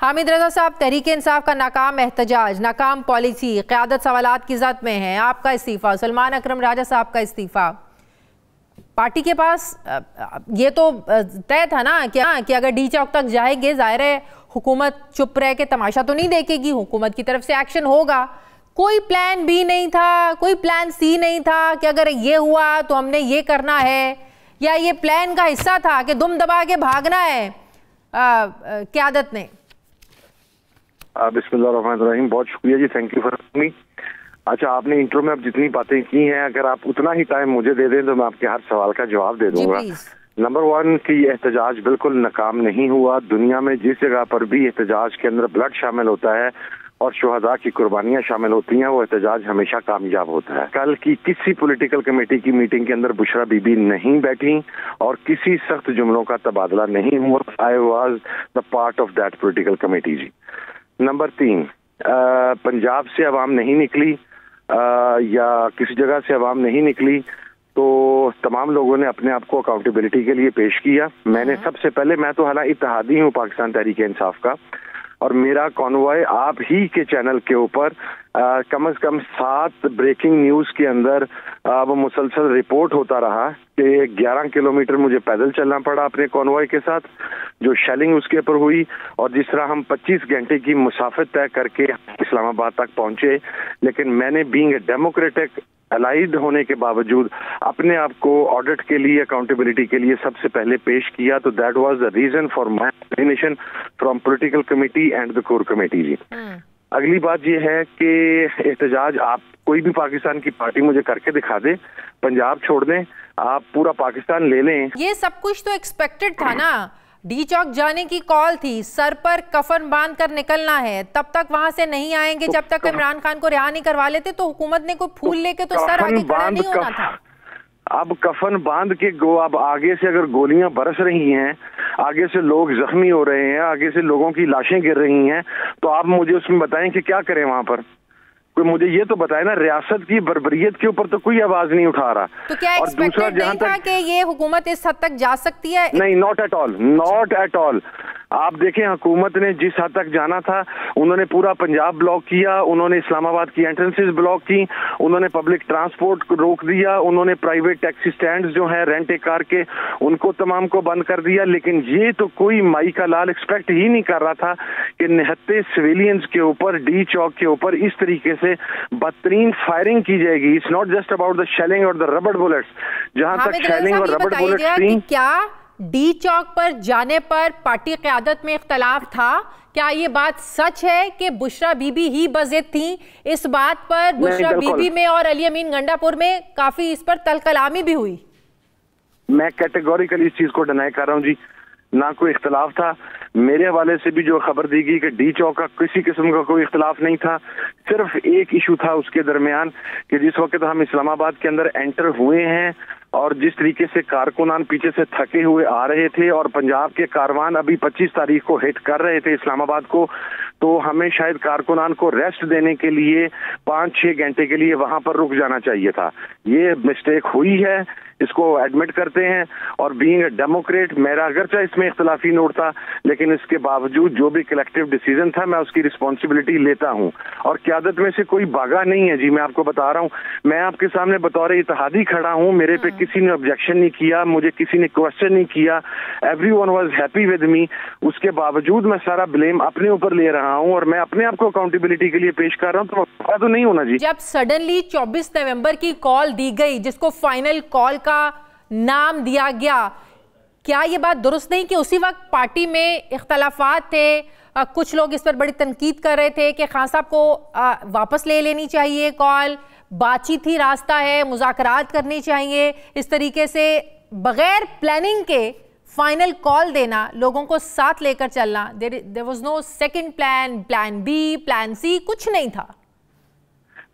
حامد رضا صاحب، تحریک انصاف کا ناکام احتجاج، ناکام پالیسی، قیادت سوالات کی زد میں ہے، آپ کا استعفیٰ، سلمان اکرم راجہ صاحب کا استعفیٰ، پارٹی کے پاس یہ تو طے تھا نا کہ اگر ڈی چوک تک جائیں گے، ظاہر ہے حکومت چپ رہ کے تماشا تو نہیں دیکھے گی، حکومت کی طرف سے ایکشن ہوگا. کوئی پلان بی نہیں تھا، کوئی پلان سی نہیں تھا کہ اگر یہ ہوا تو ہم نے یہ کرنا ہے، یا یہ پلان کا حصہ تھا کہ دم دبا کے بھاگنا ہے قیادت نے؟ بسم اللہ الرحمن الرحیم. بہت شکریہ جی، تھینک یو فار می. اچھا، آپ نے انٹرو میں اب جتنی باتیں کی ہیں، اگر آپ اتنا ہی ٹائم مجھے دے دیں تو میں آپ کے ہر سوال کا جواب دے دوں گا. نمبر 1 کہ یہ احتجاج بالکل ناکام نہیں ہوا. دنیا میں جس جگہ پر بھی احتجاج کے اندر بلڈ شامل ہوتا ہے اور شہداء کی قربانیاں شامل ہوتی ہیں، وہ احتجاج ہمیشہ کامیاب ہوتا ہے. کل کی کسی پولیٹیکل کمیٹی کی میٹنگ کے اندر بشرا بی بی نہیں بیٹھی اور کسی سخت جملوں کا تبادلہ نہیں ہوا. I was the part of that political committee جی. نمبر 3، پنجاب سے عوام نہیں نکلی یا کسی جگہ سے عوام نہیں نکلی تو تمام لوگوں نے اپنے آپ کو اکاؤنٹیبلٹی کے لیے پیش کیا. میں نے سب سے پہلے، میں تو حالانکہ اتحادی ہوں پاکستان تحریک انصاف کا، اور میرا کانوائے آپ ہی کے چینل کے اوپر کم از کم 7 بریکنگ نیوز کے اندر وہ مسلسل رپورٹ ہوتا رہا کہ 11 کلومیٹر مجھے پیدل چلنا پڑا اپنے کانوائے کے ساتھ، جو شیلنگ اس کے اوپر ہوئی، اور جس طرح ہم 25 گھنٹے کی مسافت طے کر کے اسلام آباد تک پہنچے. لیکن میں نے بینگ اے ڈیموکریٹک الائیڈ ہونے کے باوجود اپنے آپ کو آڈٹ کے لیے، اکاؤنٹیبلٹی کے لیے سب سے پہلے پیش کیا. تو that was the reason for my resignation from political committee and the core committee جی. اگلی بات یہ ہے کہ احتجاج آپ کوئی بھی پاکستان کی پارٹی مجھے کر کے دکھا دے، پنجاب چھوڑ دیں، آپ پورا پاکستان لے لیں. یہ سب کچھ تو ایکسپیکٹڈ تھا نا. ڈی چوک جانے کی کال تھی، سر پر کفن باندھ کر نکلنا ہے، تب تک وہاں سے نہیں آئیں گے جب تک عمران خان کو رہا نہیں کروا لیتے. تو حکومت نے کوئی پھول لے کے تو سر آگے کھڑا نہیں ہونا تھا. اب کفن باندھ کے اب آگے سے اگر گولیاں برس رہی ہیں، آگے سے لوگ زخمی ہو رہے ہیں، آگے سے لوگوں کی لاشیں گر رہی ہیں، تو آپ مجھے اس میں بتائیں کہ کیا کریں وہاں پر. کوئی مجھے یہ تو بتائے نا، ریاست کی بربریت کے اوپر تو کوئی آواز نہیں اٹھا رہا. تو کیا ایکسپیکٹڈ نہیں تھا کہ یہ حکومت اس حد تک جا سکتی ہے؟ نہیں، ناٹ ایٹ آل. آپ دیکھیں، حکومت نے جس حد تک جانا تھا انہوں نے پورا پنجاب بلاک کیا، انہوں نے اسلام آباد کی انٹرنسز بلاک کی، انہوں نے پبلک ٹرانسپورٹ کو روک دیا، انہوں نے پرائیویٹ ٹیکسی سٹینڈز جو ہیں رینٹ کار کے ان کو تمام کو بند کر دیا. لیکن یہ تو کوئی مائی کا لال ایکسپیکٹ ہی نہیں کر رہا تھا کہ نہتے سویلینز کے اوپر، ڈی چوک کے اوپر اس طریقے سے بدترین فائرنگ کی جائے گی. It's not just about the shelling اور دا ربڑ بلٹس. جہاں تک شیلنگ اور ربڑ بلٹس تھیں، کیا ڈی چوک پر جانے پر پارٹی قیادت میں اختلاف تھا؟ کیا یہ بات سچ ہے کہ بشرا بی بی ہی بضد تھیں؟ اس بات پر بشرا بی بی میں اور علی امین گنڈا پور میں کافی اس پر تل کلامی بھی ہوئی. میں کیٹیگوریکلی اس چیز کو ڈینائی کر رہا ہوں جی. نہ کوئی اختلاف تھا. میرے حوالے سے بھی جو خبر دی گئی کہ ڈی چوک کا کسی قسم کا کوئی اختلاف نہیں تھا. صرف ایک ایشو تھا اس کے درمیان کہ جس وقت ہم اسلام آباد کے اندر انٹر ہوئے ہیں اور جس طریقے سے کارکنان پیچھے سے تھکے ہوئے آ رہے تھے اور پنجاب کے کاروان ابھی 25 تاریخ کو ہٹ کر رہے تھے اسلام آباد کو، تو ہمیں شاید کارکنان کو ریسٹ دینے کے لیے 5-6 گھنٹے کے لیے وہاں پر رک جانا چاہیے تھا. یہ مسٹیک ہوئی ہے، اس کو ایڈمٹ کرتے ہیں. اور بینگ اے ڈیموکریٹ، میرا اگرچہ اس میں اختلافی نوٹ تھا لیکن اس کے باوجود جو بھی کلیکٹیو ڈیسیژن تھا میں اس کی رسپانسبلٹی لیتا ہوں. اور قیادت میں سے کوئی بھاگا نہیں ہے جی. میں آپ کو بتا رہا ہوں، میں آپ کے سامنے بطور اتحادی کھڑا ہوں. میرے پہ کسی نے آبجیکشن نہیں کیا، مجھے کسی نے کوشچن نہیں کیا. Everyone was happy with me. اس کے باوجود میں سارا بلیم اپنے اوپر لے رہا ہوں اور میں اپنے آپ کو اکاؤنٹیبلٹی کے لیے پیش کر رہا ہوں. تو نہیں ہونا جی. جب سڈنلی 24 نومبر کی کال دی گئی جس کو فائنل کال کا نام دیا گیا، کیا یہ بات درست نہیں کہ اسی وقت پارٹی میں اختلافات تھے؟ کچھ لوگ اس پر بڑی تنقید کر رہے تھے کہ خان صاحب کو واپس لے لینی چاہیے کال، بات چیت ہی راستہ ہے، مذاکرات کرنی چاہیے. اس طریقے سے بغیر پلاننگ کے فائنل کال دینا، لوگوں کو ساتھ لے کر چلنا، there was no second plan, plan B, plan C، کچھ نہیں تھا.